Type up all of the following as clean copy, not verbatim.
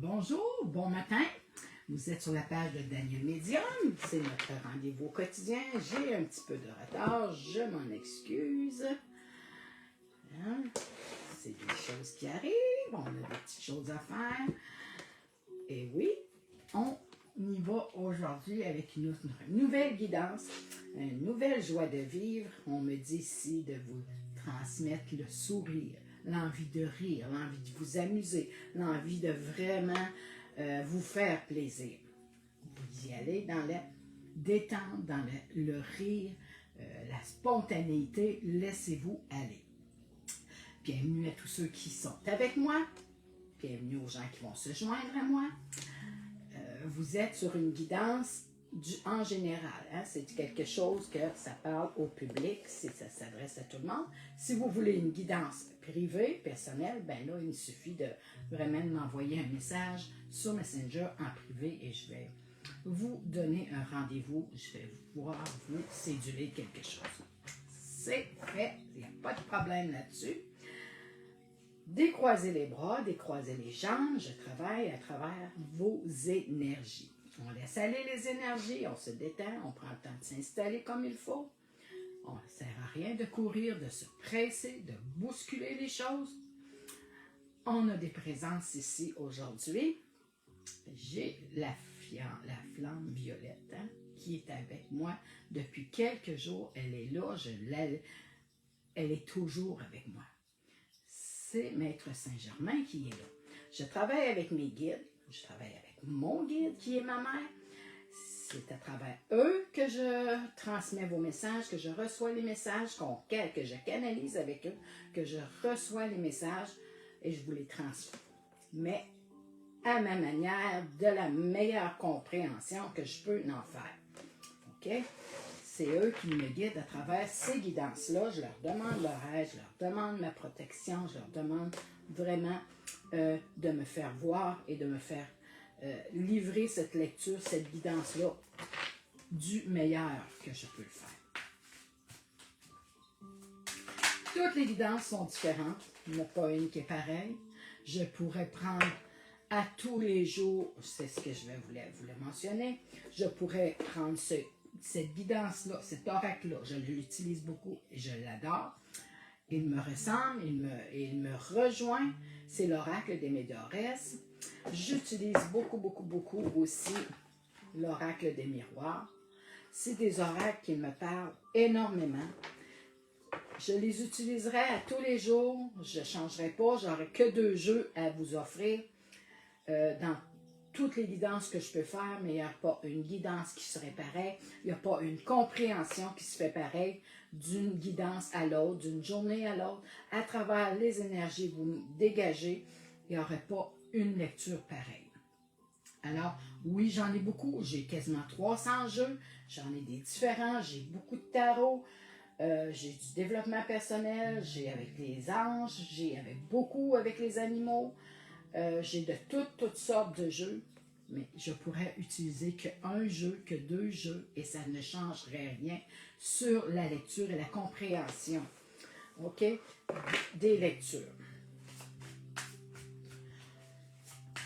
Bonjour, bon matin. Vous êtes sur la page de Daniel Médium. C'est notre rendez-vous quotidien. J'ai un petit peu de retard, je m'en excuse. Hein? C'est des choses qui arrivent, on a des petites choses à faire. Et oui, on y va aujourd'hui avec une nouvelle guidance, une nouvelle joie de vivre. On me dit ici de vous transmettre le sourire, l'envie de rire, l'envie de vous amuser, l'envie de vraiment vous faire plaisir. Vous y allez dans la détente, dans le rire, la spontanéité, laissez-vous aller. Bienvenue à tous ceux qui sont avec moi, bienvenue aux gens qui vont se joindre à moi. Vous êtes sur une guidance en général, hein? C'est quelque chose que ça parle au public, ça s'adresse à tout le monde. Si vous voulez une guidance privée, personnelle, ben là, il suffit de vraiment m'envoyer un message sur Messenger en privé et je vais vous donner un rendez-vous, je vais pouvoir vous céduler quelque chose. C'est fait, il n'y a pas de problème là-dessus. Décroisez les bras, décroisez les jambes, je travaille à travers vos énergies. On laisse aller les énergies, on se détend, on prend le temps de s'installer comme il faut. On ne sert à rien de courir, de se presser, de bousculer les choses. On a des présences ici aujourd'hui. J'ai la flamme violette qui est avec moi depuis quelques jours. Elle est là, elle est toujours avec moi. C'est Maître Saint-Germain qui est là. Je travaille avec mes guides, je travaille avec mon guide qui est ma mère. C'est à travers eux que je transmets vos messages, que je reçois les messages, que je canalise avec eux, que je reçois les messages et je vous les transmets à ma manière, de la meilleure compréhension que je peux en faire. OK? C'est eux qui me guident à travers ces guidances-là. Je leur demande leur aide, je leur demande ma protection, je leur demande vraiment de me faire voir et de me faire livrer cette lecture, cette guidance-là du meilleur que je peux le faire. Toutes les guidances sont différentes. Il n'y en a pas une qui est pareille. Je pourrais prendre à tous les jours, c'est ce que je vais vous le mentionner, je pourrais prendre cette guidance-là, cet oracle-là, je l'utilise beaucoup et je l'adore. Il me ressemble, il me rejoint. C'est l'oracle des Médiores. J'utilise beaucoup aussi l'oracle des miroirs. C'est des oracles qui me parlent énormément. Je les utiliserai à tous les jours. Je ne changerai pas. J'aurai que 2 jeux à vous offrir dans toutes les guidances que je peux faire, mais il n'y a pas une guidance qui serait pareille. Il n'y a pas une compréhension qui se fait pareille d'une guidance à l'autre, d'une journée à l'autre. À travers les énergies que vous dégagez, il n'y aurait pas une lecture pareille. Alors, oui, j'en ai beaucoup. J'ai quasiment 300 jeux. J'en ai des différents. J'ai beaucoup de tarot. J'ai du développement personnel. J'ai avec les anges. J'ai beaucoup avec les animaux. J'ai de toutes sortes de jeux. Mais je pourrais utiliser qu'un jeu, que 2 jeux, et ça ne changerait rien sur la lecture et la compréhension, OK, des lectures.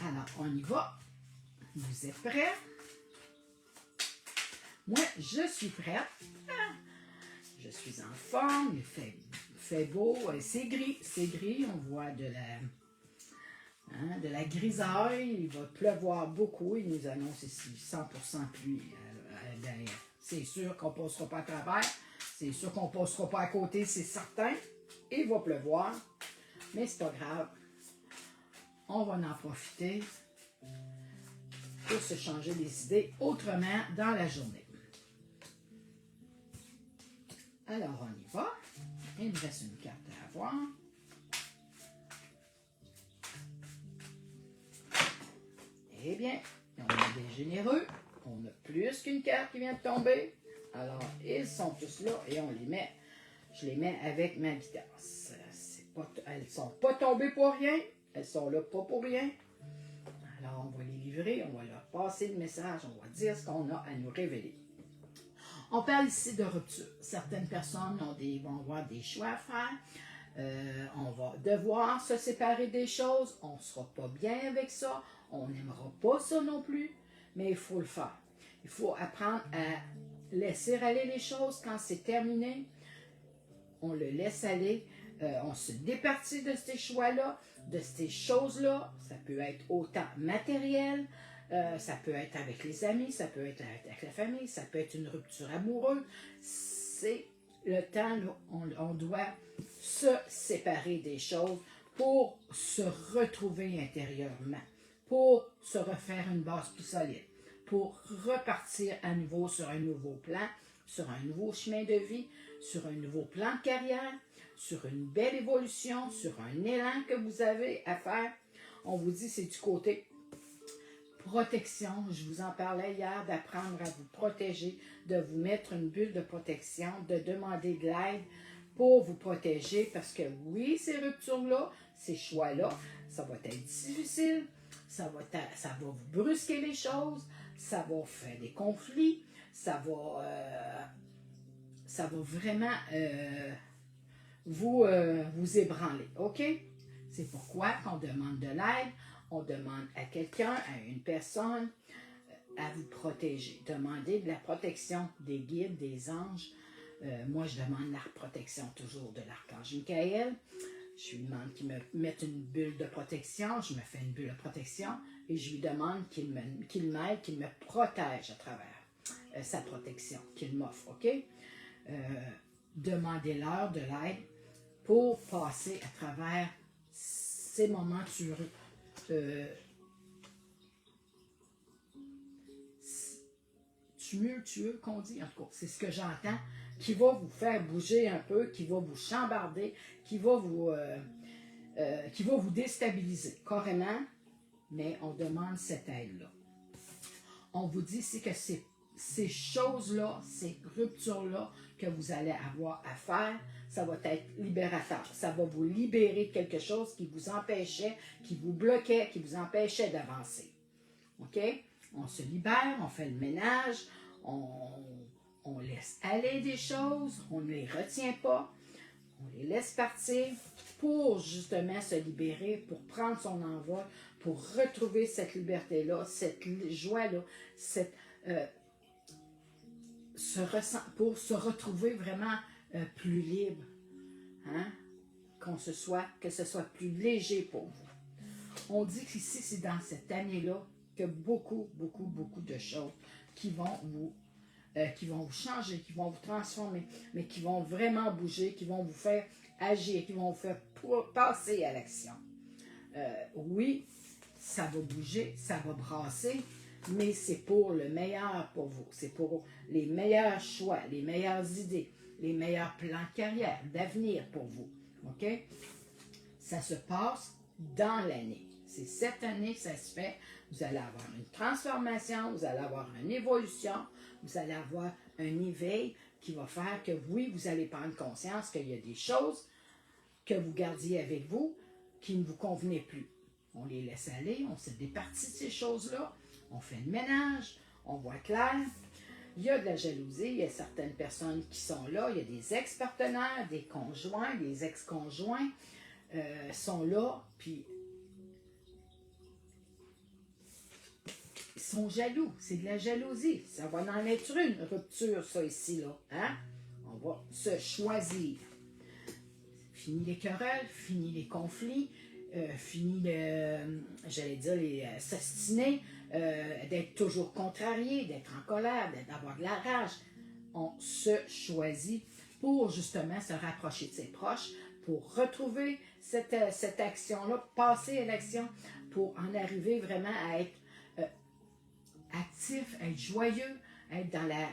Alors, on y va. Vous êtes prêts? Moi, je suis prête. Je suis en forme, il fait beau, c'est gris, on voit de la grisaille, il va pleuvoir beaucoup, il nous annonce ici 100% pluie derrière. C'est sûr qu'on ne passera pas à travers, c'est sûr qu'on ne passera pas à côté, c'est certain. Il va pleuvoir, mais c'est pas grave. On va en profiter pour se changer les idées autrement dans la journée. Alors on y va. Il me reste une carte à avoir. Eh bien, on est des généreux. On a plus qu'une carte qui vient de tomber. Alors, ils sont tous là et je les mets avec ma guidance. Elles ne sont pas tombées pour rien. Elles sont là pas pour rien. Alors, on va les livrer, on va leur passer le message, on va dire ce qu'on a à nous révéler. On parle ici de rupture. Certaines personnes vont avoir des choix à faire. On va devoir se séparer des choses, on ne sera pas bien avec ça, on n'aimera pas ça non plus, mais il faut le faire. Il faut apprendre à laisser aller les choses quand c'est terminé. On le laisse aller, on se départit de ces choix-là, de ces choses-là. Ça peut être autant matériel, ça peut être avec les amis, ça peut être avec la famille, ça peut être une rupture amoureuse. C'est le temps, là, on doit se séparer des choses pour se retrouver intérieurement, pour se refaire une base plus solide, pour repartir à nouveau sur un nouveau plan, sur un nouveau chemin de vie, sur un nouveau plan de carrière, sur une belle évolution, sur un élan que vous avez à faire. On vous dit, c'est du côté protection. Je vous en parlais hier, d'apprendre à vous protéger, de vous mettre une bulle de protection, de demander de l'aide pour vous protéger, parce que oui, ces ruptures-là, ces choix-là, ça va être difficile, ça va vous brusquer les choses, ça va faire des conflits, ça va vraiment vous ébranler, OK? C'est pourquoi on demande de l'aide, on demande à quelqu'un, à une personne, à vous protéger. Demandez de la protection des guides, des anges. Moi, je demande la protection toujours de l'archange Michael. Je lui demande qu'il me mette une bulle de protection. Je me fais une bulle de protection et je lui demande qu'il m'aide, qu'il me protège à travers sa protection, qu'il m'offre, OK? Demandez-leur de l'aide pour passer à travers ces moments tumultueux qu'on dit, en tout cas, c'est ce que j'entends, qui va vous faire bouger un peu, qui va vous chambarder, qui va vous déstabiliser carrément, mais on demande cette aide-là. On vous dit c'est que ces choses-là, ces ruptures-là que vous allez avoir à faire, ça va être libérateur. Ça va vous libérer de quelque chose qui vous empêchait, qui vous bloquait, qui vous empêchait d'avancer. OK? On se libère, on fait le ménage, on laisse aller des choses, on ne les retient pas, on les laisse partir pour justement se libérer, pour prendre son envol, pour retrouver cette liberté-là, cette joie-là, pour se retrouver vraiment plus libre, hein? Que ce soit plus léger pour vous. On dit qu'ici, c'est dans cette année-là que beaucoup de choses qui vont vous changer, qui vont vous transformer, mais qui vont vraiment bouger, qui vont vous faire agir, qui vont vous faire passer à l'action. Oui, ça va bouger, ça va brasser, mais c'est pour le meilleur pour vous. C'est pour les meilleurs choix, les meilleures idées, les meilleurs plans de carrière, d'avenir pour vous. OK? Ça se passe dans l'année. C'est cette année que ça se fait. Vous allez avoir une transformation, vous allez avoir une évolution, vous allez avoir un éveil qui va faire que oui, vous allez prendre conscience qu'il y a des choses que vous gardiez avec vous qui ne vous convenaient plus. On les laisse aller, on se départit de ces choses-là, on fait le ménage, on voit clair. Il y a de la jalousie, il y a certaines personnes qui sont là, il y a des ex-partenaires, des conjoints, des ex-conjoints sont là, puis ils sont jaloux, c'est de la jalousie. Ça va en être une rupture, ça ici, là. Hein? On va se choisir. Fini les querelles, fini les conflits, fini les s'ostiner, d'être toujours contrarié, d'être en colère, d'avoir de la rage. On se choisit pour justement se rapprocher de ses proches, pour retrouver cette action-là, passer à l'action, pour en arriver vraiment à être actif, être joyeux, être dans la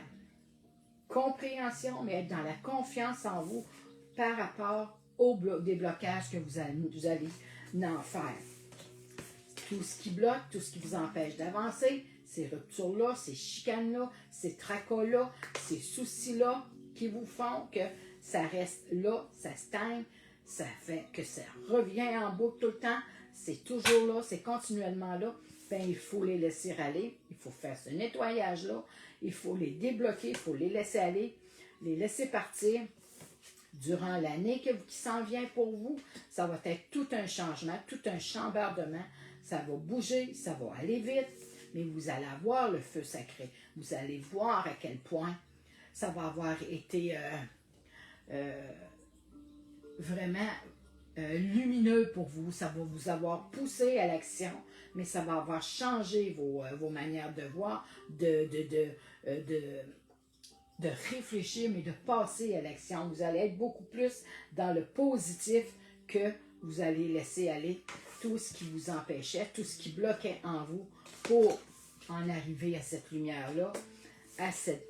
compréhension, mais être dans la confiance en vous par rapport au déblocage que vous allez en faire. Tout ce qui bloque, tout ce qui vous empêche d'avancer, ces ruptures-là, ces chicanes-là, ces tracas-là, ces soucis-là qui vous font que ça reste là, ça stagne, ça fait que ça revient en boucle tout le temps, c'est toujours là, c'est continuellement là. Ben, il faut les laisser aller, il faut faire ce nettoyage-là, il faut les débloquer, il faut les laisser aller, les laisser partir, durant l'année qui s'en vient pour vous. Ça va être tout un changement, tout un chambardement. Ça va bouger, ça va aller vite, mais vous allez avoir le feu sacré. Vous allez voir à quel point ça va avoir été vraiment lumineux pour vous. Ça va vous avoir poussé à l'action, mais ça va avoir changé vos manières de voir, de réfléchir, mais de passer à l'action. Vous allez être beaucoup plus dans le positif que vous allez laisser aller tout ce qui vous empêchait, tout ce qui bloquait en vous pour en arriver à cette lumière-là, à cette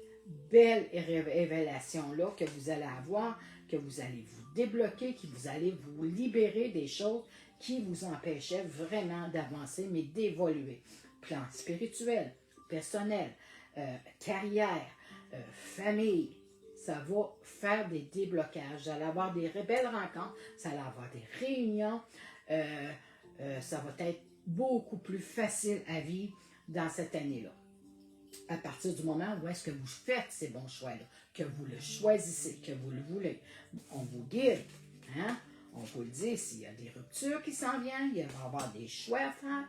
belle révélation-là que vous allez avoir, que vous allez vous débloquer, que vous allez vous libérer des choses qui vous empêchaient vraiment d'avancer, mais d'évoluer. Plan spirituel, personnel, carrière, famille, ça va faire des déblocages. Vous allez avoir des belles rencontres, ça va avoir des réunions, ça va être beaucoup plus facile à vivre dans cette année-là. À partir du moment où est-ce que vous faites ces bons choix-là, que vous le choisissez, que vous le voulez, on vous guide, hein? On vous le dit, s'il y a des ruptures qui s'en viennent, il va y avoir des choix à faire.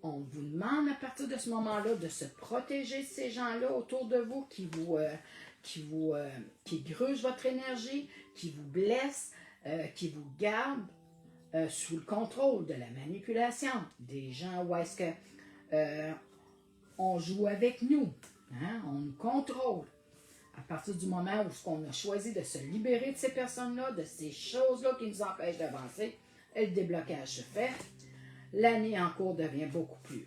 On vous demande à partir de ce moment-là de se protéger de ces gens-là autour de vous qui grugent votre énergie, qui vous blessent, qui vous gardent sous le contrôle de la manipulation. Des gens où est-ce que on joue avec nous, hein? On nous contrôle. À partir du moment où on a choisi de se libérer de ces personnes-là, de ces choses-là qui nous empêchent d'avancer, le déblocage se fait. L'année en cours devient beaucoup plus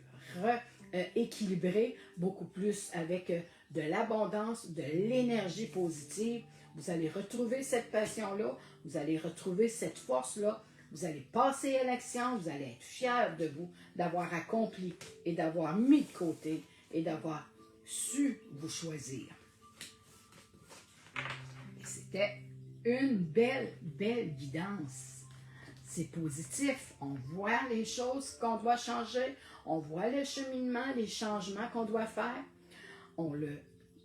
équilibrée, beaucoup plus avec de l'abondance, de l'énergie positive. Vous allez retrouver cette passion-là, vous allez retrouver cette force-là, vous allez passer à l'action, vous allez être fiers de vous, d'avoir accompli et d'avoir mis de côté et d'avoir su vous choisir. C'était une belle guidance. C'est positif. On voit les choses qu'on doit changer. On voit le cheminement, les changements qu'on doit faire. On le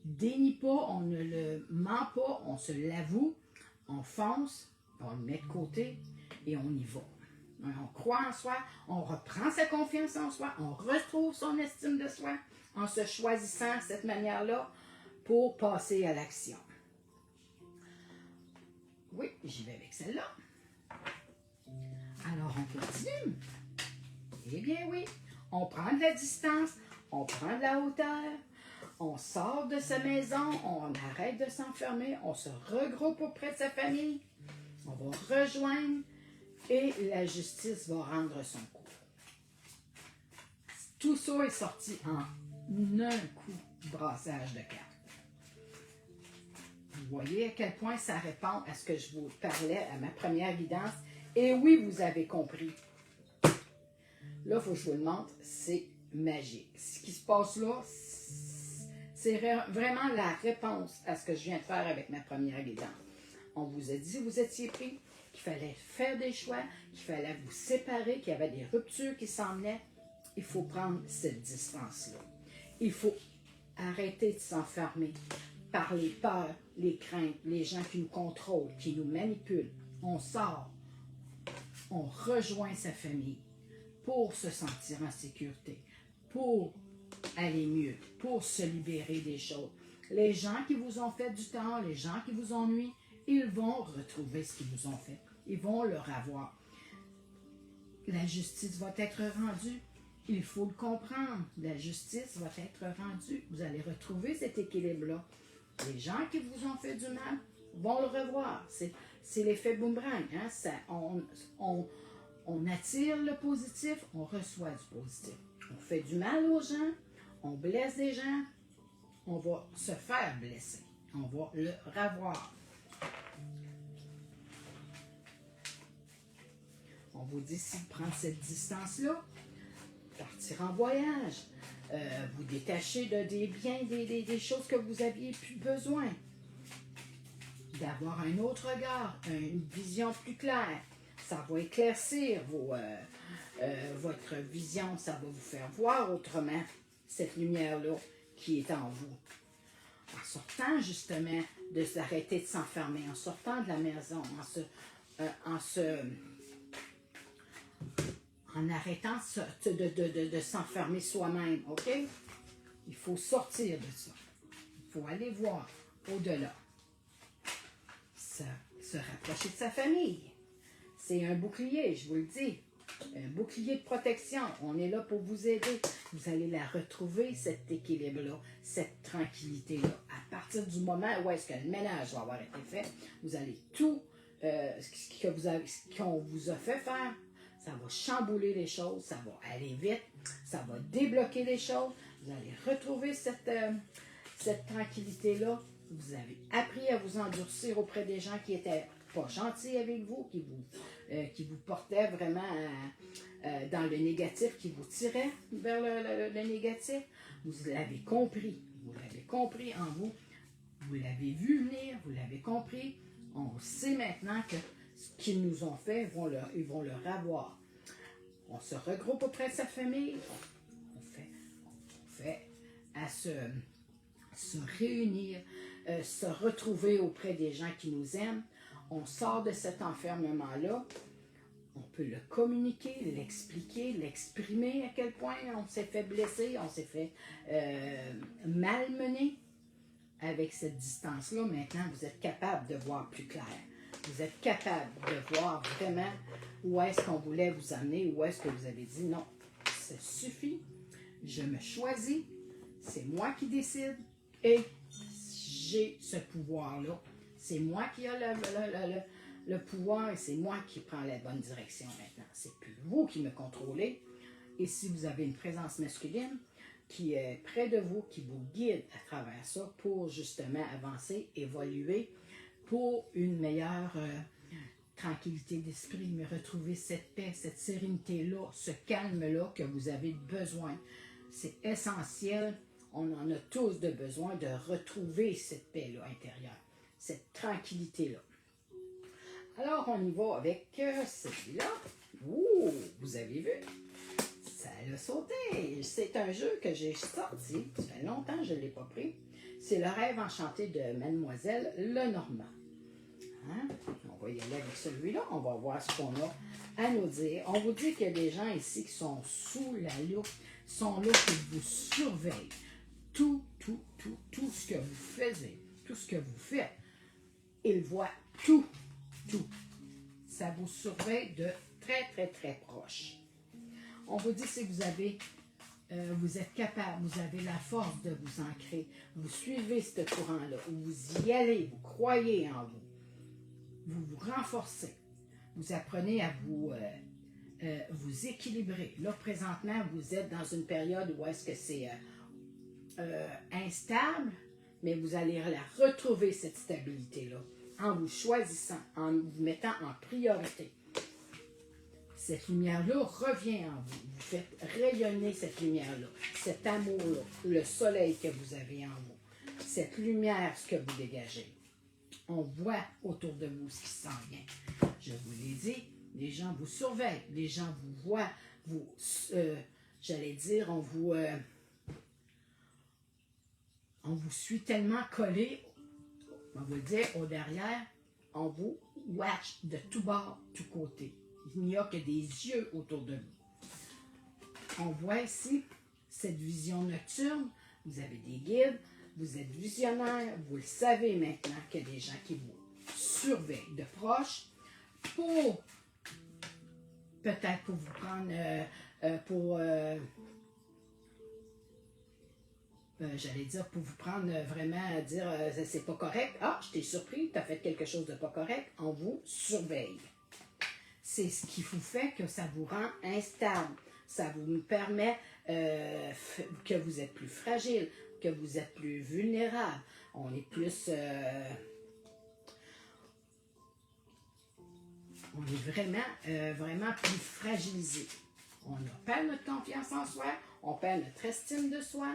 dénie pas, on ne le ment pas, on se l'avoue, on fonce, on le met de côté et on y va. On croit en soi, on reprend sa confiance en soi, on retrouve son estime de soi en se choisissant de cette manière-là pour passer à l'action. Oui, j'y vais avec celle-là. Alors, on continue. Eh bien oui, on prend de la distance, on prend de la hauteur, on sort de sa maison, on arrête de s'enfermer, on se regroupe auprès de sa famille, on va rejoindre et la justice va rendre son cours. Tout ça est sorti en un coup de brassage de cartes. Vous voyez à quel point ça répond à ce que je vous parlais à ma première guidance. Et oui, vous avez compris. Là, il faut que je vous le montre, c'est magique. Ce qui se passe là, c'est vraiment la réponse à ce que je viens de faire avec ma première guidance. On vous a dit, vous étiez pris, qu'il fallait faire des choix, qu'il fallait vous séparer, qu'il y avait des ruptures qui s'en venaient. Il faut prendre cette distance-là. Il faut arrêter de s'enfermer par les peurs, les craintes, les gens qui nous contrôlent, qui nous manipulent. On sort, on rejoint sa famille pour se sentir en sécurité, pour aller mieux, pour se libérer des choses. Les gens qui vous ont fait du tort, les gens qui vous ont nui, ils vont retrouver ce qu'ils vous ont fait. Ils vont le revoir. La justice va être rendue. Il faut le comprendre. La justice va être rendue. Vous allez retrouver cet équilibre-là. Les gens qui vous ont fait du mal vont le revoir. C'est l'effet boomerang. Hein? Ça, on attire le positif, on reçoit du positif. On fait du mal aux gens, on blesse des gens, on va se faire blesser. On va le revoir. On vous dit, si vous prenez cette distance-là, partir en voyage, vous détacher de des biens, des choses que vous aviez plus besoin, d'avoir un autre regard, une vision plus claire. Ça va éclaircir votre vision, ça va vous faire voir autrement cette lumière-là qui est en vous. en sortant justement de s'arrêter de s'enfermer, en sortant de la maison, en arrêtant de s'enfermer soi-même, OK? Il faut sortir de ça. Il faut aller voir au-delà. Se rapprocher de sa famille. C'est un bouclier, je vous le dis. Un bouclier de protection. On est là pour vous aider. Vous allez la retrouver, cet équilibre-là, cette tranquillité-là. À partir du moment où est-ce que le ménage va avoir été fait, vous allez tout ce qu'on vous a fait faire, ça va chambouler les choses, ça va aller vite, ça va débloquer les choses. Vous allez retrouver cette tranquillité-là. Vous avez appris à vous endurcir auprès des gens qui étaient pas gentils avec vous, qui vous portaient vraiment dans le négatif, qui vous tiraient vers le négatif. Vous l'avez compris. Vous l'avez compris en vous. Vous l'avez vu venir. Vous l'avez compris. On sait maintenant que ce qu'ils nous ont fait, ils vont le revoir. On se regroupe auprès de sa famille. On fait à se réunir, se retrouver auprès des gens qui nous aiment. On sort de cet enfermement-là. On peut le communiquer, l'expliquer, l'exprimer à quel point on s'est fait blesser, on s'est fait malmener. Avec cette distance-là, maintenant, vous êtes capable de voir plus clair. Vous êtes capable de voir vraiment où est-ce qu'on voulait vous amener, où est-ce que vous avez dit non, ça suffit, je me choisis, c'est moi qui décide et j'ai ce pouvoir-là. C'est moi qui ai le pouvoir et c'est moi qui prends la bonne direction maintenant. C'est plus vous qui me contrôlez. Et si vous avez une présence masculine qui est près de vous, qui vous guide à travers ça pour justement avancer, évoluer pour une meilleure tranquillité d'esprit, mais retrouver cette paix, cette sérénité-là, ce calme-là que vous avez besoin. C'est essentiel. On en a tous de besoin de retrouver cette paix-là intérieure, cette tranquillité-là. Alors, on y va avec celui-là. Ouh, vous avez vu? Ça a sauté. C'est un jeu que j'ai sorti. Ça fait longtemps que je ne l'ai pas pris. C'est le rêve enchanté de Mademoiselle Lenormand. Hein? On va y aller avec celui-là. On va voir ce qu'on a à nous dire. On vous dit qu'il y a des gens ici qui sont sous la loupe, sont là pour vous surveiller. Tout ce que vous faites, tout ce que vous faites, ils voient tout. Ça vous surveille de très proche. On vous dit si vous êtes capable, vous avez la force de vous ancrer, vous suivez ce courant-là, vous y allez, vous croyez en vous, vous vous renforcez, vous apprenez à vous équilibrer. Là, présentement, vous êtes dans une période où est-ce que c'est instable, mais vous allez la retrouver, cette stabilité-là, en vous choisissant, en vous mettant en priorité. Cette lumière-là revient en vous. Vous faites rayonner cette lumière-là, cet amour-là, le soleil que vous avez en vous, cette lumière, ce que vous dégagez. On voit autour de vous ce qui s'en vient. Je vous l'ai dit, les gens vous surveillent, les gens vous voient, j'allais dire, on vous suit tellement collé, on va le dire, au derrière, on vous watch de tout bord, tout côté. Il n'y a que des yeux autour de vous. On voit ici cette vision nocturne. Vous avez des guides, vous êtes visionnaire, vous le savez maintenant qu'il y a des gens qui vous surveillent de proche pour peut-être pour vous prendre j'allais dire pour vous prendre vraiment à dire c'est pas correct. Ah, je t'ai surpris, tu as fait quelque chose de pas correct. On vous surveille. C'est ce qui vous fait que ça vous rend instable. Ça vous permet que vous êtes plus fragile, que vous êtes plus vulnérable. On est plus... on est vraiment plus fragilisé. On perd notre confiance en soi, on perd notre estime de soi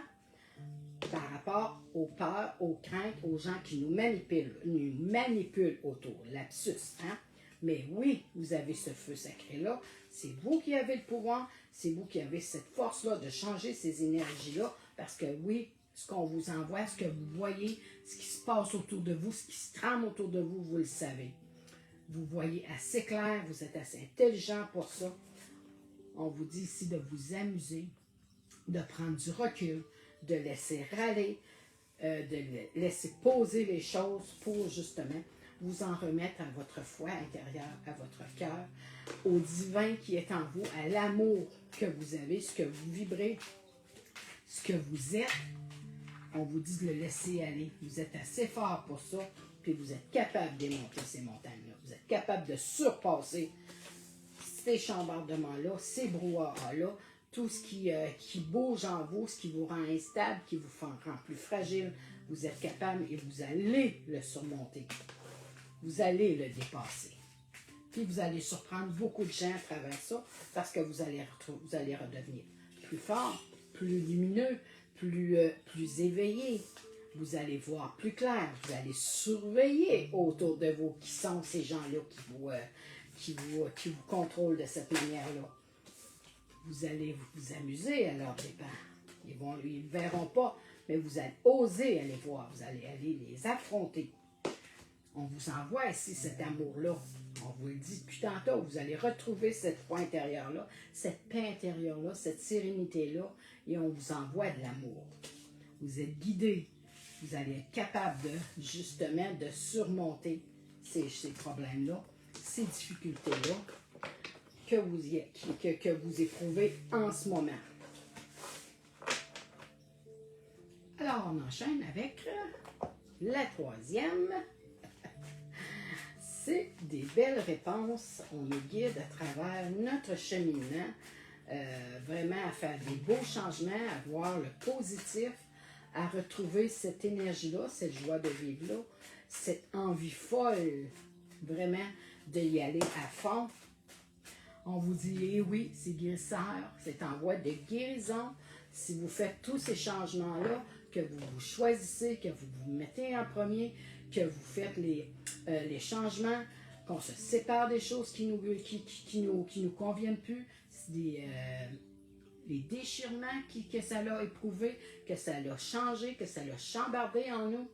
par rapport aux peurs, aux craintes, aux gens qui nous manipulent autour. Lapsus, hein? Mais oui, vous avez ce feu sacré-là. C'est vous qui avez le pouvoir. C'est vous qui avez cette force-là de changer ces énergies-là. Parce que oui, ce qu'on vous envoie, ce que vous voyez, ce qui se passe autour de vous, ce qui se trame autour de vous, vous le savez. Vous voyez assez clair, vous êtes assez intelligent pour ça. On vous dit ici de vous amuser, de prendre du recul, de laisser râler, de laisser poser les choses pour justement vous en remettre à votre foi intérieure, à votre cœur, au divin qui est en vous, à l'amour que vous avez, ce que vous vibrez, ce que vous êtes. On vous dit de le laisser aller. Vous êtes assez fort pour ça, puis vous êtes capable de démonter ces montagnes-là. Vous êtes capable de surpasser ces chambardements-là, ces brouhahas-là, tout ce qui bouge en vous, ce qui vous rend instable, qui vous rend plus fragile. Vous êtes capable et vous allez le surmonter. Vous allez le dépasser. Puis vous allez surprendre beaucoup de gens à travers ça parce que vous allez redevenir plus fort, plus lumineux, plus éveillé. Vous allez voir plus clair. Vous allez surveiller autour de vous qui sont ces gens-là qui vous contrôlent de cette manière-là. Vous allez vous amuser à leur départ. Ils ne verront pas, mais vous allez oser aller voir. Vous allez aller les affronter. On vous envoie ici cet amour-là. On vous le dit depuis tantôt. Vous allez retrouver cette foi intérieure-là, cette paix intérieure-là, cette sérénité-là, et on vous envoie de l'amour. Vous êtes guidés. Vous allez être capable justement de surmonter ces problèmes-là, ces difficultés-là que vous éprouvez en ce moment. Alors, on enchaîne avec la troisième. C'est des belles réponses. On nous guide à travers notre cheminement, vraiment à faire des beaux changements, à voir le positif, à retrouver cette énergie-là, cette joie de vivre-là, cette envie folle, vraiment, d'y aller à fond. On vous dit, eh oui, c'est guérisseur, c'est en voie de guérison. Si vous faites tous ces changements-là, que vous vous choisissez, que vous vous mettez en premier, que vous faites les changements, qu'on se sépare des choses qui nous conviennent plus, les déchirements que ça l'a éprouvé, que ça l'a changé, que ça l'a chambardé en nous.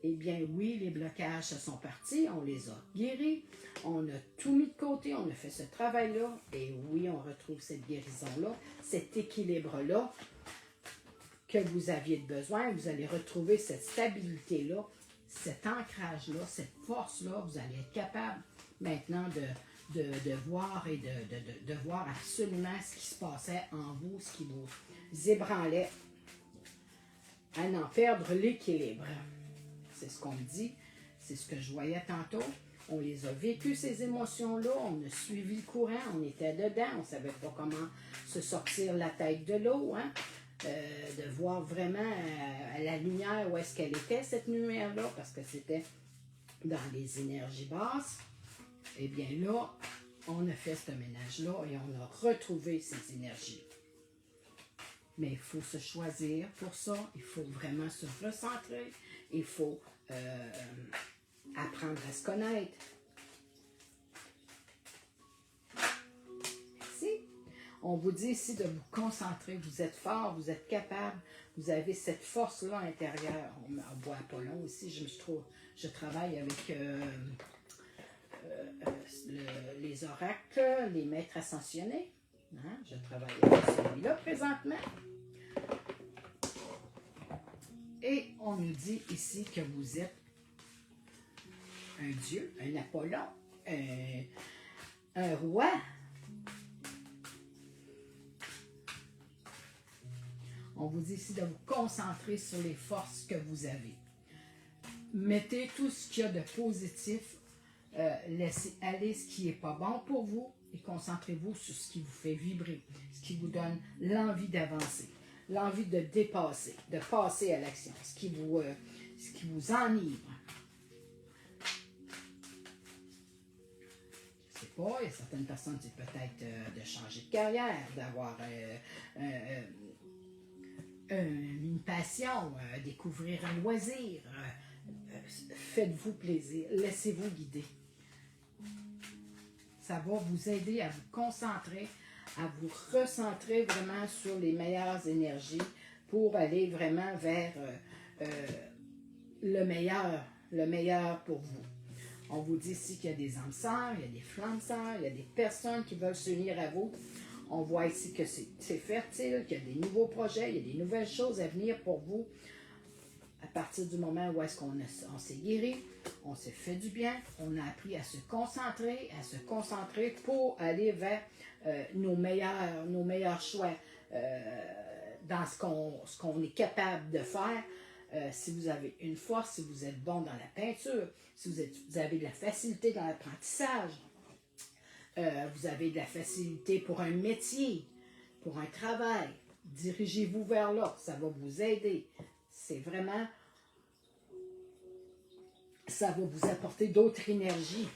Eh bien oui, les blocages se sont partis, on les a guéris, on a tout mis de côté, on a fait ce travail-là, et oui, on retrouve cette guérison-là, cet équilibre-là que vous aviez besoin. Vous allez retrouver cette stabilité-là, cet ancrage-là, cette force-là. Vous allez être capable maintenant de voir et de voir absolument ce qui se passait en vous, ce qui vous ébranlait, à n'en perdre l'équilibre. C'est ce qu'on me dit, c'est ce que je voyais tantôt. On les a vécues, ces émotions-là, on a suivi le courant, on était dedans, on ne savait pas comment se sortir la tête de l'eau, hein? De voir vraiment à la lumière où est-ce qu'elle était, cette lumière-là, parce que c'était dans les énergies basses. Eh bien là, on a fait ce ménage-là et on a retrouvé ces énergies. Mais il faut se choisir pour ça, il faut vraiment se recentrer, il faut apprendre à se connaître. Merci. On vous dit ici de vous concentrer, vous êtes fort, vous êtes capable, vous avez cette force-là intérieure. On boit Apollon aussi, je travaille avec les oracles, les maîtres ascensionnés. Hein? Je travaille avec celui-là présentement. Et on nous dit ici que vous êtes un dieu, un Apollon, un roi. On vous dit ici de vous concentrer sur les forces que vous avez. Mettez tout ce qu'il y a de positif, laissez aller ce qui n'est pas bon pour vous et concentrez-vous sur ce qui vous fait vibrer, ce qui vous donne l'envie d'avancer, l'envie de dépasser, de passer à l'action, ce qui vous enivre. Je ne sais pas, il y a certaines personnes, c'est peut-être de changer de carrière, d'avoir une passion, découvrir un loisir. Faites-vous plaisir, laissez-vous guider. Ça va vous aider à vous concentrer, à vous recentrer vraiment sur les meilleures énergies pour aller vraiment vers le meilleur pour vous. On vous dit ici qu'il y a des âmes sœurs, il y a des flammes sœurs, il y a des personnes qui veulent s'unir à vous. On voit ici que c'est fertile, qu'il y a des nouveaux projets, il y a des nouvelles choses à venir pour vous. À partir du moment où est-ce qu'on s'est guéri, on s'est fait du bien, on a appris à se concentrer pour aller vers nos meilleurs choix dans ce qu'on est capable de faire. Si vous avez une force, si vous êtes bon dans la peinture, si vous avez de la facilité dans l'apprentissage, vous avez de la facilité pour un métier, pour un travail, dirigez-vous vers là, ça va vous aider. C'est vraiment, ça va vous apporter d'autres énergies.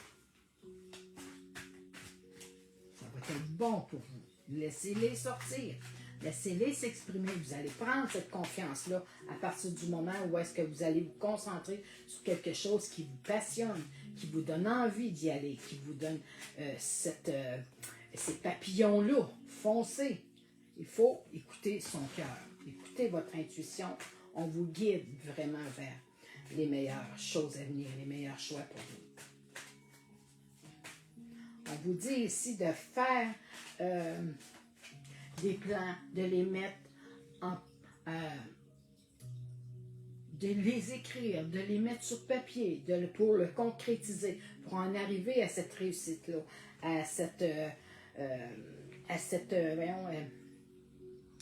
Ça va être bon pour vous. Laissez-les sortir. Laissez-les s'exprimer. Vous allez prendre cette confiance-là à partir du moment où est-ce que vous allez vous concentrer sur quelque chose qui vous passionne, qui vous donne envie d'y aller, qui vous donne ces papillons-là. Foncez. Il faut écouter son cœur. Écoutez votre intuition. On vous guide vraiment vers les meilleures choses à venir, les meilleurs choix pour vous. On vous dit ici de faire des plans, de les mettre de les écrire, de les mettre sur papier, pour le concrétiser, pour en arriver à cette réussite-là,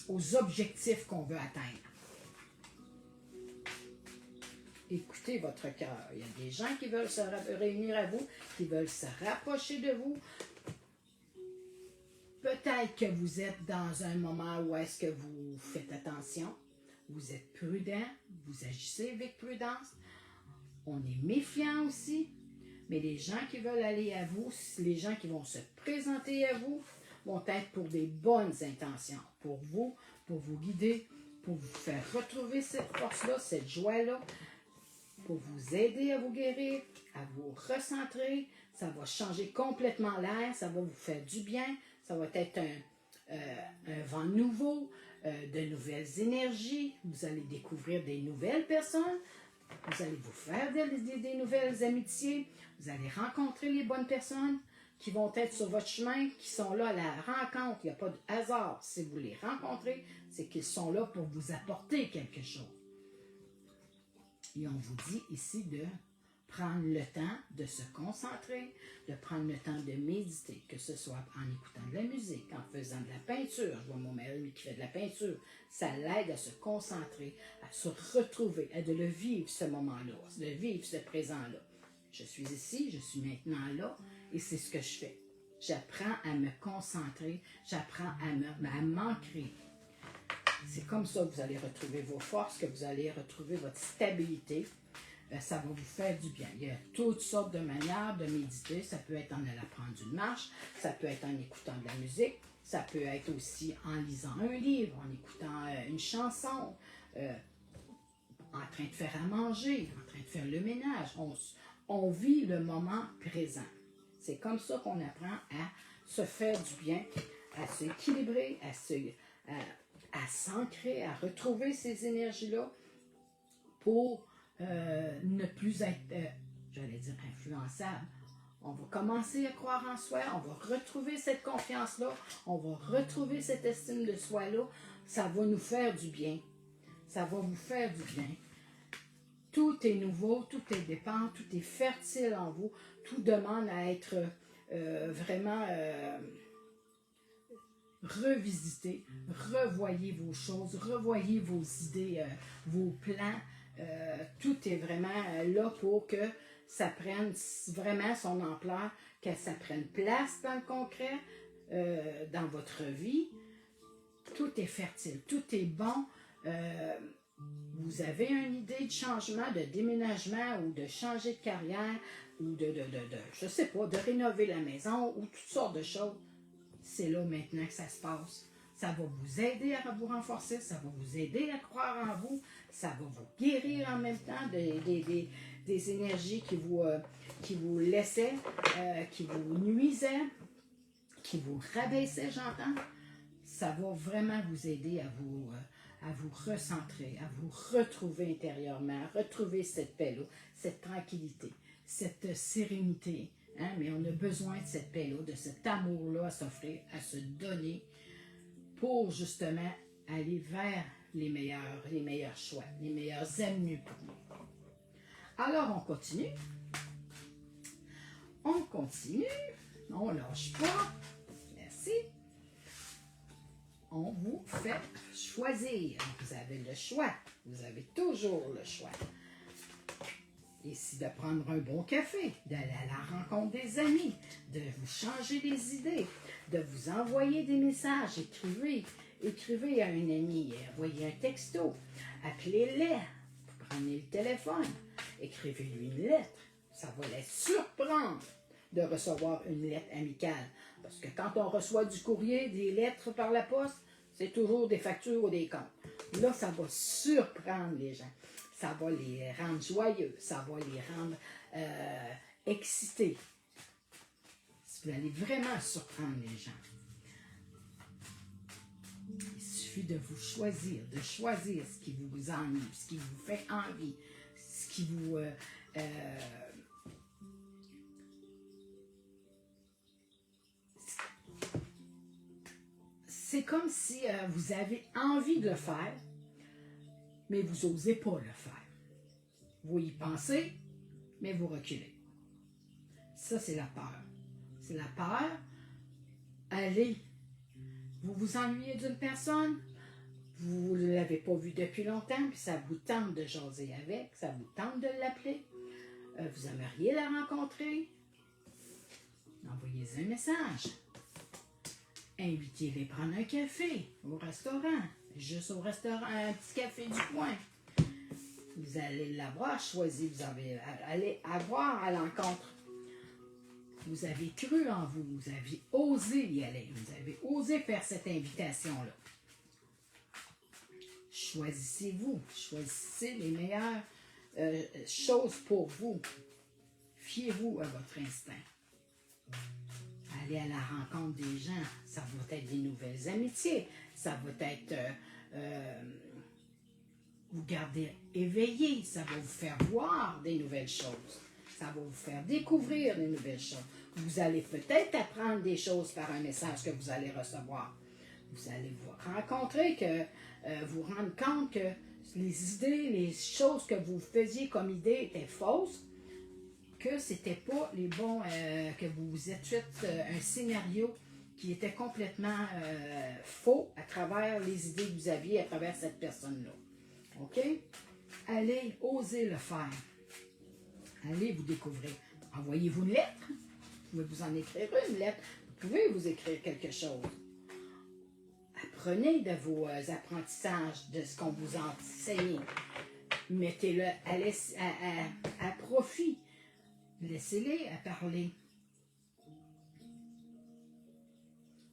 aux objectifs qu'on veut atteindre. Écoutez votre cœur. Il y a des gens qui veulent se réunir à vous, qui veulent se rapprocher de vous. Peut-être que vous êtes dans un moment où est-ce que vous faites attention, vous êtes prudent, vous agissez avec prudence. On est méfiant aussi, mais les gens qui veulent aller à vous, les gens qui vont se présenter à vous, vont être pour des bonnes intentions, pour vous guider, pour vous faire retrouver cette force-là, cette joie-là, pour vous aider à vous guérir, à vous recentrer. Ça va changer complètement l'air, ça va vous faire du bien, ça va être un vent nouveau, de nouvelles énergies. Vous allez découvrir des nouvelles personnes, vous allez vous faire des nouvelles amitiés, vous allez rencontrer les bonnes personnes qui vont être sur votre chemin, qui sont là à la rencontre. Il n'y a pas de hasard. Si vous les rencontrez, c'est qu'ils sont là pour vous apporter quelque chose. Et on vous dit ici de prendre le temps de se concentrer, de prendre le temps de méditer, que ce soit en écoutant de la musique, en faisant de la peinture. Je vois mon mari qui fait de la peinture. Ça l'aide à se concentrer, à se retrouver, à de le vivre ce moment-là, de vivre ce présent-là. Je suis ici, je suis maintenant là, et c'est ce que je fais. J'apprends à me concentrer, j'apprends à m'ancrer. C'est comme ça que vous allez retrouver vos forces, que vous allez retrouver votre stabilité. Ça va vous faire du bien. Il y a toutes sortes de manières de méditer. Ça peut être en allant prendre une marche, ça peut être en écoutant de la musique, ça peut être aussi en lisant un livre, en écoutant une chanson, en train de faire à manger, en train de faire le ménage. On vit le moment présent. C'est comme ça qu'on apprend à se faire du bien, à s'équilibrer, à s'ancrer, à retrouver ces énergies-là pour ne plus être, j'allais dire, influençable. On va commencer à croire en soi, on va retrouver cette confiance-là, on va retrouver cette estime de soi-là. Ça va nous faire du bien. Ça va vous faire du bien. Tout est nouveau, tout est dépend, tout est fertile en vous. Tout demande à être vraiment revisité. Revoyez vos choses, revoyez vos idées, vos plans. Tout est vraiment là pour que ça prenne vraiment son ampleur, que ça prenne place dans le concret, dans votre vie. Tout est fertile, tout est bon. Vous avez une idée de changement, de déménagement ou de changer de carrière ou je sais pas, de rénover la maison ou toutes sortes de choses. C'est là maintenant que ça se passe. Ça va vous aider à vous renforcer, ça va vous aider à croire en vous, ça va vous guérir en même temps des énergies qui vous laissaient, qui vous nuisaient, qui vous rabaissaient, j'entends. Ça va vraiment vous aider à vous recentrer, à vous retrouver intérieurement, à retrouver cette paix-là, cette tranquillité, cette sérénité. Hein? Mais on a besoin de cette paix-là, de cet amour-là à s'offrir, à se donner pour justement aller vers les meilleurs choix, les meilleurs amis pour nous. Alors, on continue. On continue. On ne lâche pas. Merci. On vous fait choisir. Vous avez le choix. Vous avez toujours le choix. Ici, de prendre un bon café, d'aller à la rencontre des amis, de vous changer les idées, de vous envoyer des messages. Écrivez à un ami, envoyez un texto, appelez-les, prenez le téléphone, écrivez-lui une lettre. Ça va les surprendre de recevoir une lettre amicale. Parce que quand on reçoit du courrier, des lettres par la poste, c'est toujours des factures ou des comptes. Là, ça va surprendre les gens. Ça va les rendre joyeux. Ça va les rendre excités. Vous allez vraiment surprendre les gens. Il suffit de vous choisir, de choisir ce qui vous ennuie, ce qui vous fait envie, ce qui vous... c'est comme si vous avez envie de le faire, mais vous n'osez pas le faire. Vous y pensez, mais vous reculez. Ça, c'est la peur. C'est la peur. Allez, vous vous ennuyez d'une personne, vous ne l'avez pas vue depuis longtemps, puis ça vous tente de jaser avec, ça vous tente de l'appeler, vous aimeriez la rencontrer, envoyez un message. Invitez-les prendre un café au restaurant, juste au restaurant, un petit café du coin. Vous allez l'avoir choisi, allez avoir à l'encontre. Vous avez cru en vous, vous avez osé y aller, vous avez osé faire cette invitation-là. Choisissez-vous, choisissez les meilleures choses pour vous. Fiez-vous à votre instinct. Allez à la rencontre des gens, ça va être des nouvelles amitiés, ça va être vous garder éveillé, ça va vous faire voir des nouvelles choses, ça va vous faire découvrir des nouvelles choses. Vous allez peut-être apprendre des choses par un message que vous allez recevoir. Vous allez vous rencontrer, vous rendre compte que les idées, les choses que vous faisiez comme idées étaient fausses, que c'était pas les bons, que vous vous êtes fait un scénario qui était complètement faux à travers les idées que vous aviez à travers cette personne-là. OK? Allez, osez le faire. Allez vous découvrir. Envoyez-vous une lettre. Vous pouvez vous en écrire une lettre. Vous pouvez vous écrire quelque chose. Apprenez de vos apprentissages, de ce qu'on vous enseigne. Mettez-le à profit. Laissez-les à parler.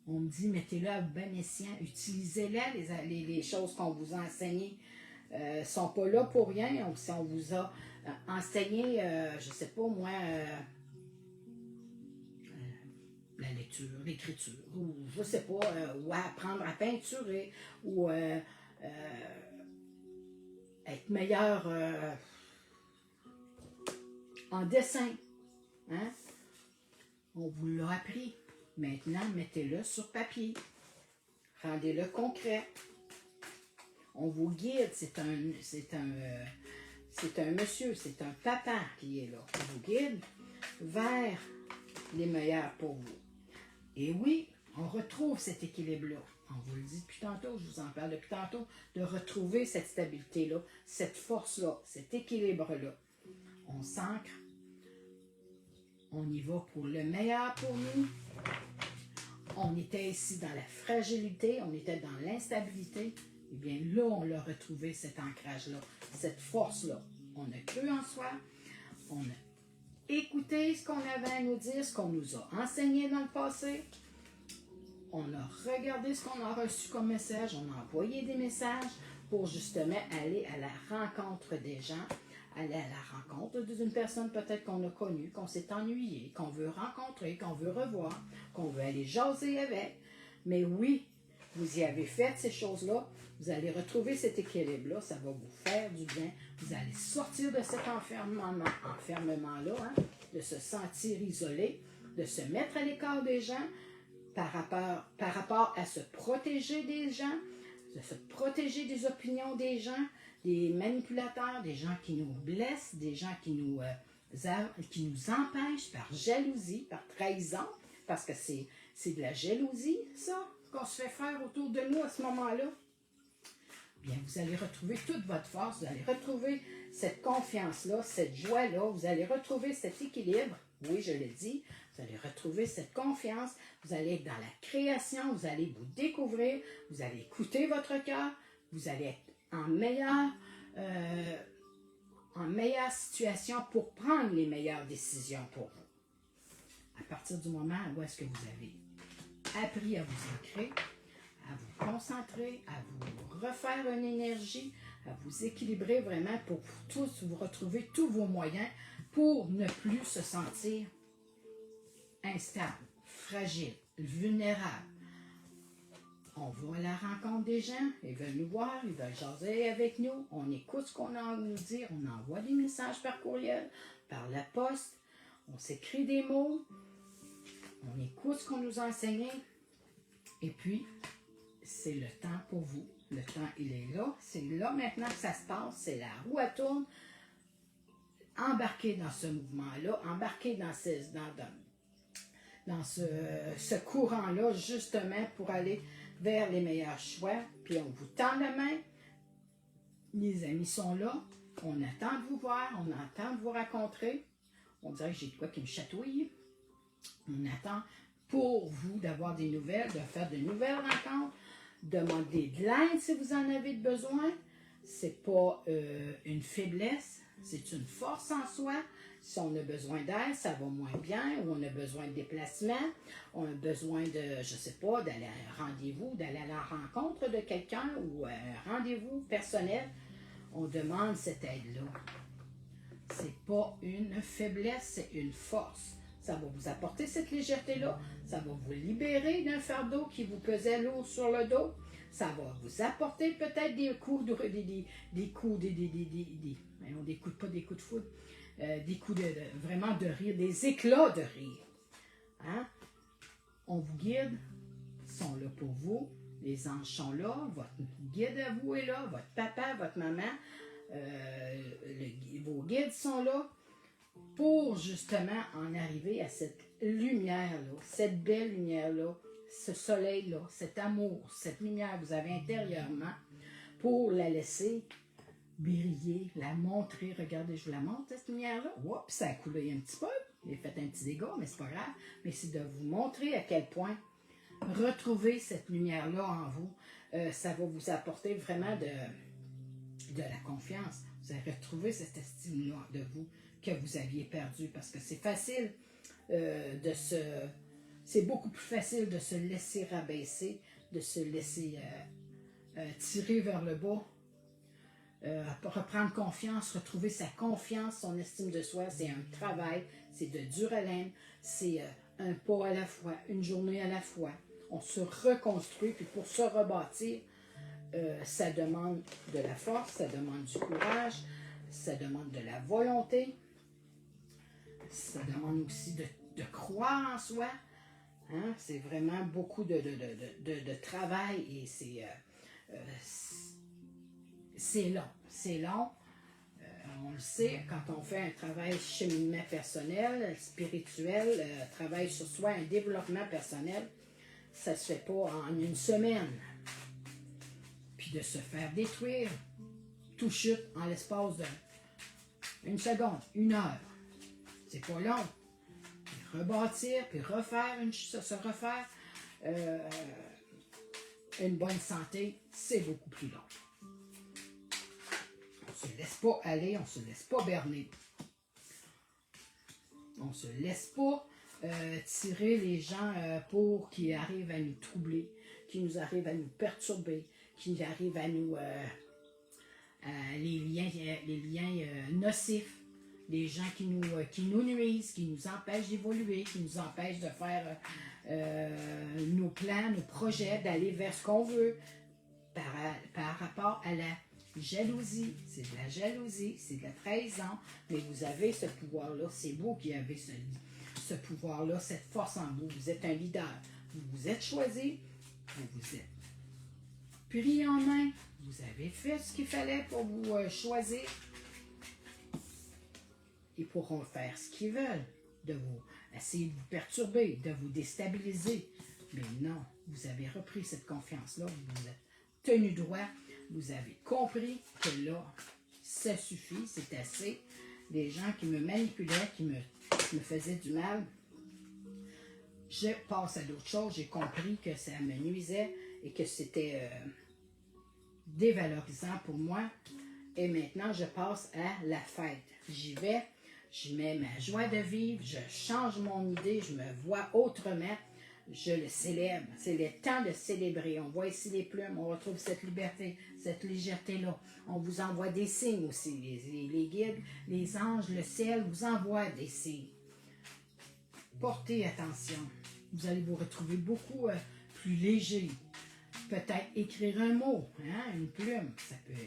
On me dit, mettez-le à bon escient. Utilisez-les, les choses qu'on vous a enseignées. Ne sont pas là pour rien. Si on vous a enseigné, je ne sais pas moi, la lecture, l'écriture, ou je ne sais pas, ou apprendre à peinturer, ou être meilleur en dessin. Hein? On vous l'a appris. Maintenant, mettez-le sur papier. Rendez-le concret. On vous guide. C'est un monsieur, c'est un papa qui est là. On vous guide vers les meilleurs pour vous. Et oui, on retrouve cet équilibre-là. On vous le dit depuis tantôt, je vous en parle depuis tantôt, de retrouver cette stabilité-là, cette force-là, cet équilibre-là. On s'ancre. On y va pour le meilleur pour nous. On était ici dans la fragilité, on était dans l'instabilité. Eh bien là, on a retrouvé cet ancrage-là, cette force-là. On a cru en soi, on a écouté ce qu'on avait à nous dire, ce qu'on nous a enseigné dans le passé. On a regardé ce qu'on a reçu comme message, on a envoyé des messages pour justement aller à la rencontre des gens, aller à la rencontre d'une personne peut-être qu'on a connue, qu'on s'est ennuyé, qu'on veut rencontrer, qu'on veut revoir, qu'on veut aller jaser avec. Mais oui, vous y avez fait ces choses-là, Vous allez retrouver cet équilibre-là, ça va vous faire du bien. Vous allez sortir de cet enfermement-là, hein, de se sentir isolé, de se mettre à l'écart des gens par rapport à se protéger des gens, de se protéger des opinions des gens, des manipulateurs, des gens qui nous blessent, des gens qui nous empêchent par jalousie, par trahison, parce que c'est de la jalousie, ça, qu'on se fait faire autour de nous à ce moment-là. Bien, vous allez retrouver toute votre force, vous allez retrouver cette confiance-là, cette joie-là, vous allez retrouver cet équilibre, oui, je l'ai dit, vous allez retrouver cette confiance, vous allez être dans la création, vous allez vous découvrir, vous allez écouter votre cœur, vous allez être en meilleure situation pour prendre les meilleures décisions pour vous. À partir du moment où est-ce que vous avez appris à vous ancrer, à vous concentrer, à vous refaire une énergie, à vous équilibrer vraiment pour tous vous retrouver tous vos moyens pour ne plus se sentir instable, fragile, vulnérable. On va à la rencontre des gens, ils veulent nous voir, ils veulent jaser avec nous, on écoute ce qu'on a à nous dire, on envoie des messages par courriel, par la poste, on s'écrit des mots, on écoute ce qu'on nous a enseigné, et puis c'est le temps pour vous. Le temps, il est là, c'est là maintenant que ça se passe, c'est la roue à tourne. Embarquez dans ce mouvement-là, embarquez dans ce courant-là, justement, pour aller vers les meilleurs choix. Puis on vous tend la main. Les amis sont là. On attend de vous voir. On attend de vous rencontrer. On dirait que j'ai de quoi qui me chatouille. On attend pour vous d'avoir des nouvelles, de faire de nouvelles rencontres. Demandez de l'aide si vous en avez besoin. C'est pas une faiblesse. C'est une force en soi. Si on a besoin d'aide, ça va moins bien, ou on a besoin de déplacement, on a besoin de, je sais pas, d'aller à un rendez-vous, d'aller à la rencontre de quelqu'un, ou un rendez-vous personnel, on demande cette aide-là. C'est pas une faiblesse, c'est une force. Ça va vous apporter cette légèreté-là, ça va vous libérer d'un fardeau qui vous pesait lourd sur le dos, ça va vous apporter peut-être des coups de foudre, des coups vraiment de rire, des éclats de rire. Hein? On vous guide, ils sont là pour vous, les anges sont là, votre guide à vous est là, votre papa, votre maman, vos guides sont là pour justement en arriver à cette lumière-là, cette belle lumière-là, ce soleil-là, cet amour, cette lumière que vous avez intérieurement, pour la laisser briller, la montrer. Regardez, je vous la montre, cette lumière-là. Oups, ça a coulé un petit peu. J'ai fait un petit dégât, mais c'est pas grave. Mais c'est de vous montrer à quel point retrouver cette lumière-là en vous, ça va vous apporter vraiment de la confiance. Vous allez retrouver cette estime-là de vous que vous aviez perdu. Parce que c'est facile c'est beaucoup plus facile de se laisser rabaisser, de se laisser tirer vers le bas. Reprendre confiance, retrouver sa confiance, son estime de soi, c'est un travail, c'est de dur haleine, c'est un pas à la fois, une journée à la fois. On se reconstruit, puis pour se rebâtir, ça demande de la force, ça demande du courage, ça demande de la volonté, ça demande aussi de croire en soi. Hein? C'est vraiment beaucoup de travail et c'est long. C'est long. On le sait, quand on fait un travail cheminement personnel, spirituel, travail sur soi, un développement personnel, ça ne se fait pas en une semaine. Puis de se faire détruire, tout chute en l'espace d'une seconde, 1 heure. C'est pas long. Puis rebâtir, puis refaire, se refaire une bonne santé, c'est beaucoup plus long. On ne se laisse pas aller, on ne se laisse pas berner. On ne se laisse pas tirer les gens pour qu'ils arrivent à nous troubler, qui nous arrivent à nous perturber, qui arrivent à nous... les liens nocifs, les gens qui nous nuisent, qui nous empêchent d'évoluer, qui nous empêchent de faire nos plans, nos projets, d'aller vers ce qu'on veut. par rapport à la jalousie. C'est de la jalousie, c'est de la trahison, mais vous avez ce pouvoir-là. C'est vous qui avez ce pouvoir-là, cette force en vous. Vous êtes un leader. Vous vous êtes choisi, vous vous êtes pris en main, vous avez fait ce qu'il fallait pour vous choisir. Ils pourront faire ce qu'ils veulent, de vous essayer de vous perturber, de vous déstabiliser. Mais non, vous avez repris cette confiance-là, vous vous êtes tenu droit, vous avez compris que là, ça suffit, c'est assez. Des gens qui me manipulaient, qui me faisaient du mal, je passe à d'autres choses. J'ai compris que ça me nuisait et que c'était dévalorisant pour moi. Et maintenant, je passe à la fête. J'y vais, je mets ma joie de vivre, je change mon idée, je me vois autrement, je le célèbre. C'est le temps de célébrer. On voit ici les plumes, on retrouve cette liberté, cette légèreté-là. On vous envoie des signes aussi. Les guides, les anges, le ciel vous envoient des signes. Portez attention. Vous allez vous retrouver beaucoup plus léger. Peut-être écrire un mot, hein, une plume.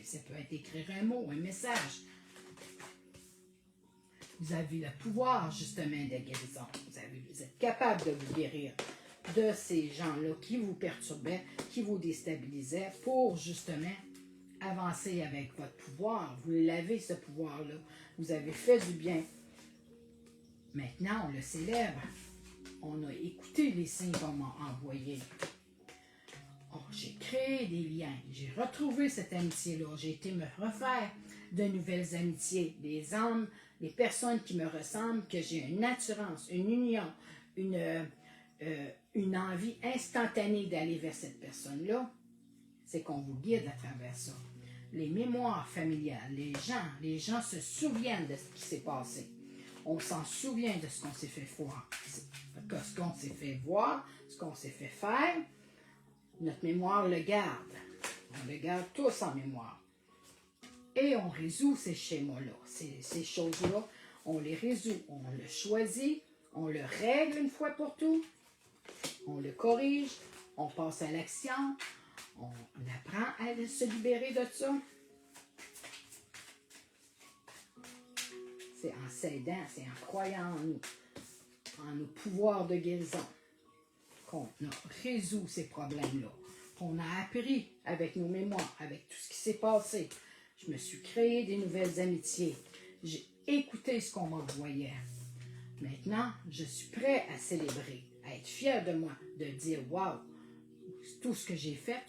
Ça peut être écrire un mot, un message. Vous avez le pouvoir, justement, de guérison. Vous êtes capable de vous guérir de ces gens-là qui vous perturbaient, qui vous déstabilisaient, pour, justement, avancer avec votre pouvoir. Vous l'avez, ce pouvoir-là. Vous avez fait du bien. Maintenant, on le célèbre. On a écouté les signes qu'on m'a envoyés. Oh, j'ai créé des liens. J'ai retrouvé cette amitié-là. J'ai été me refaire de nouvelles amitiés. Des âmes, des personnes qui me ressemblent, que j'ai une assurance, une union, une envie instantanée d'aller vers cette personne-là. C'est qu'on vous guide à travers ça. Les mémoires familiales, les gens se souviennent de ce qui s'est passé. On s'en souvient de ce qu'on s'est fait voir, ce qu'on s'est fait voir, ce qu'on s'est fait faire. Notre mémoire le garde. On le garde tous en mémoire. Et on résout ces schémas-là, ces choses-là. On les résout, on le choisit, on le règle une fois pour tout. On le corrige, on passe à l'action, on apprend à se libérer de ça. C'est en s'aidant, c'est en croyant en nos pouvoirs de guérison, qu'on résout ces problèmes-là, qu'on a appris avec nos mémoires, avec tout ce qui s'est passé. Je me suis créé des nouvelles amitiés. J'ai écouté ce qu'on m'envoyait. Maintenant, je suis prêt à célébrer, à être fier de moi, de dire « Wow, tout ce que j'ai fait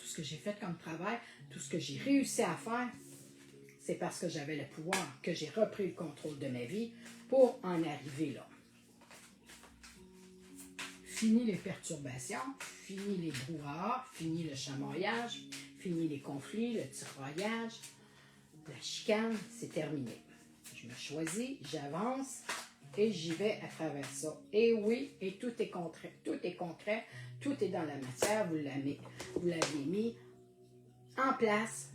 comme travail, tout ce que j'ai réussi à faire, c'est parce que j'avais le pouvoir, que j'ai repris le contrôle de ma vie pour en arriver là. » Fini les perturbations, fini les brouhahas, fini le chamaillage, fini les conflits, le tiraillage, la chicane, c'est terminé. Je me choisis, j'avance et j'y vais à travers ça. Et oui, et tout est concret, tout est dans la matière, vous l'avez mis en place,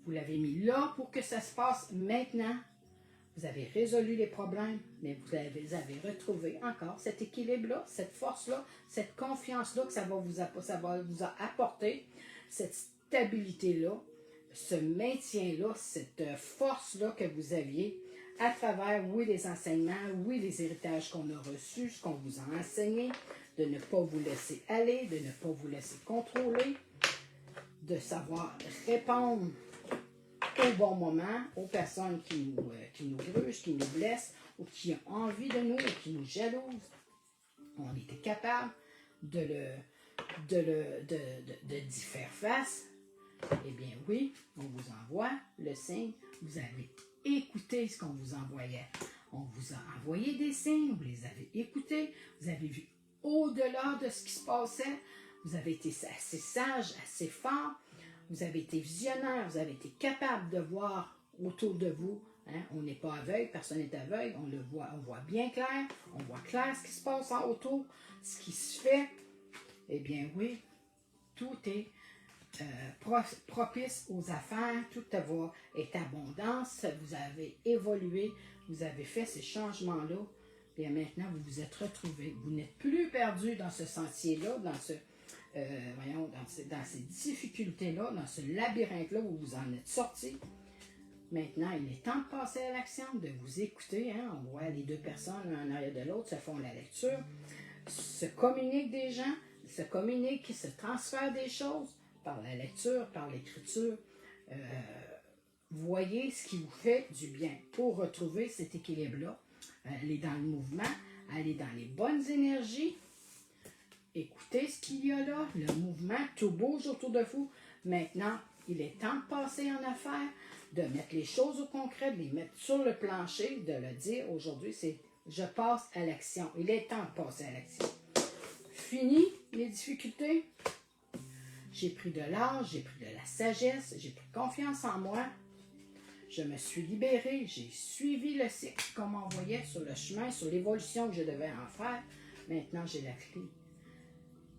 vous l'avez mis là pour que ça se passe maintenant. Vous avez résolu les problèmes, mais vous avez retrouvé encore cet équilibre-là, cette force-là, cette confiance-là que ça va vous apporter, cette stabilité-là, ce maintien-là, cette force-là que vous aviez à travers, oui, les enseignements, oui, les héritages qu'on a reçus, ce qu'on vous a enseigné, de ne pas vous laisser aller, de ne pas vous laisser contrôler, de savoir répondre au bon moment aux personnes qui nous grugent, qui nous blessent, ou qui ont envie de nous, ou qui nous jalousent. On était capable d'y faire face. Eh bien oui, on vous envoie le signe. Vous avez écouté ce qu'on vous envoyait. On vous a envoyé des signes, vous les avez écoutés, vous avez vu au-delà de ce qui se passait. Vous avez été assez sage, assez fort. Vous avez été visionnaire, vous avez été capable de voir autour de vous. Hein? On n'est pas aveugle, personne n'est aveugle, on voit bien clair, on voit clair ce qui se passe en autour, ce qui se fait. Eh bien oui, tout est propice aux affaires, tout est abondance, vous avez évolué, vous avez fait ces changements-là, et maintenant vous vous êtes retrouvés. Vous n'êtes plus perdu dans ce sentier-là, voyons, dans ces difficultés-là, dans ce labyrinthe-là où vous en êtes sortis. Maintenant, il est temps de passer à l'action, de vous écouter. Hein? On voit les deux personnes l'un en arrière de l'autre se font la lecture, se communiquent des gens, se communiquent, se transfèrent des choses par la lecture, par l'écriture. Voyez ce qui vous fait du bien pour retrouver cet équilibre-là. Aller dans le mouvement, aller dans les bonnes énergies. Écoutez ce qu'il y a là, le mouvement, tout bouge autour de vous. Maintenant, il est temps de passer en affaires, de mettre les choses au concret, de les mettre sur le plancher, de le dire aujourd'hui, c'est je passe à l'action. Il est temps de passer à l'action. Fini les difficultés. J'ai pris de l'âge, j'ai pris de la sagesse, j'ai pris confiance en moi. Je me suis libérée, j'ai suivi le cycle qu'on m'envoyait sur le chemin, sur l'évolution que je devais en faire. Maintenant, j'ai la clé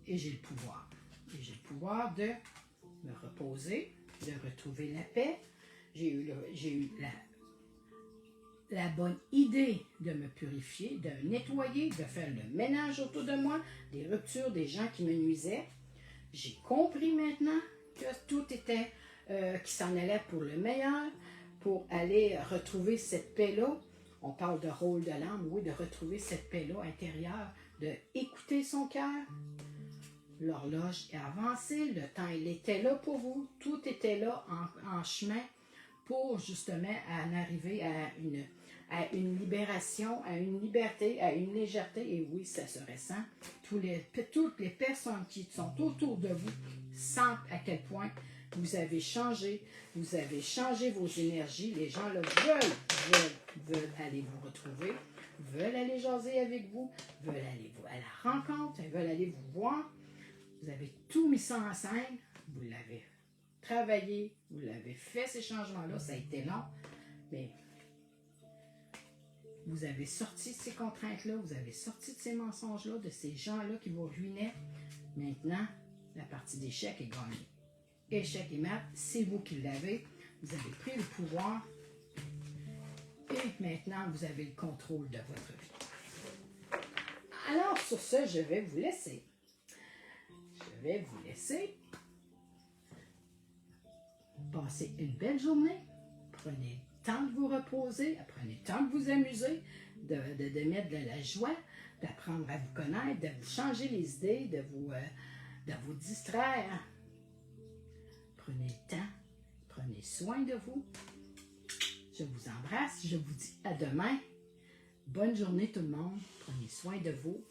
et j'ai le pouvoir. Et j'ai le pouvoir de me reposer, de retrouver la paix. J'ai eu la bonne idée de me purifier, de nettoyer, de faire le ménage autour de moi, des ruptures, des gens qui me nuisaient. J'ai compris maintenant que tout était, qui s'en allait pour le meilleur, pour aller retrouver cette paix-là. On parle de rôle de l'âme, oui, de retrouver cette paix-là intérieure, de écouter son cœur. L'horloge est avancée, le temps il était là pour vous, tout était là en chemin pour justement en arriver à une libération, à une liberté, à une légèreté. Et oui, ça se ressent. Toutes les personnes qui sont autour de vous sentent à quel point vous avez changé vos énergies. Les gens là veulent aller vous retrouver, veulent aller jaser avec vous, veulent aller à la rencontre, veulent aller vous voir. Vous avez tout mis ça en scène, vous l'avez travaillé, vous l'avez fait ces changements-là, ça a été long, mais vous avez sorti de ces contraintes-là, vous avez sorti de ces mensonges-là, de ces gens-là qui vous ruinaient. Maintenant, la partie d'échec est gagnée. Échec et mat, c'est vous qui l'avez. Vous avez pris le pouvoir et maintenant, vous avez le contrôle de votre vie. Alors, sur ce, je vais vous laisser. Passez une belle journée. Prenez le temps de vous reposer, prenez le temps de vous amuser, de mettre de la joie, d'apprendre à vous connaître, de vous changer les idées, de vous distraire. Prenez le temps, prenez soin de vous. Je vous embrasse, je vous dis à demain. Bonne journée tout le monde, prenez soin de vous.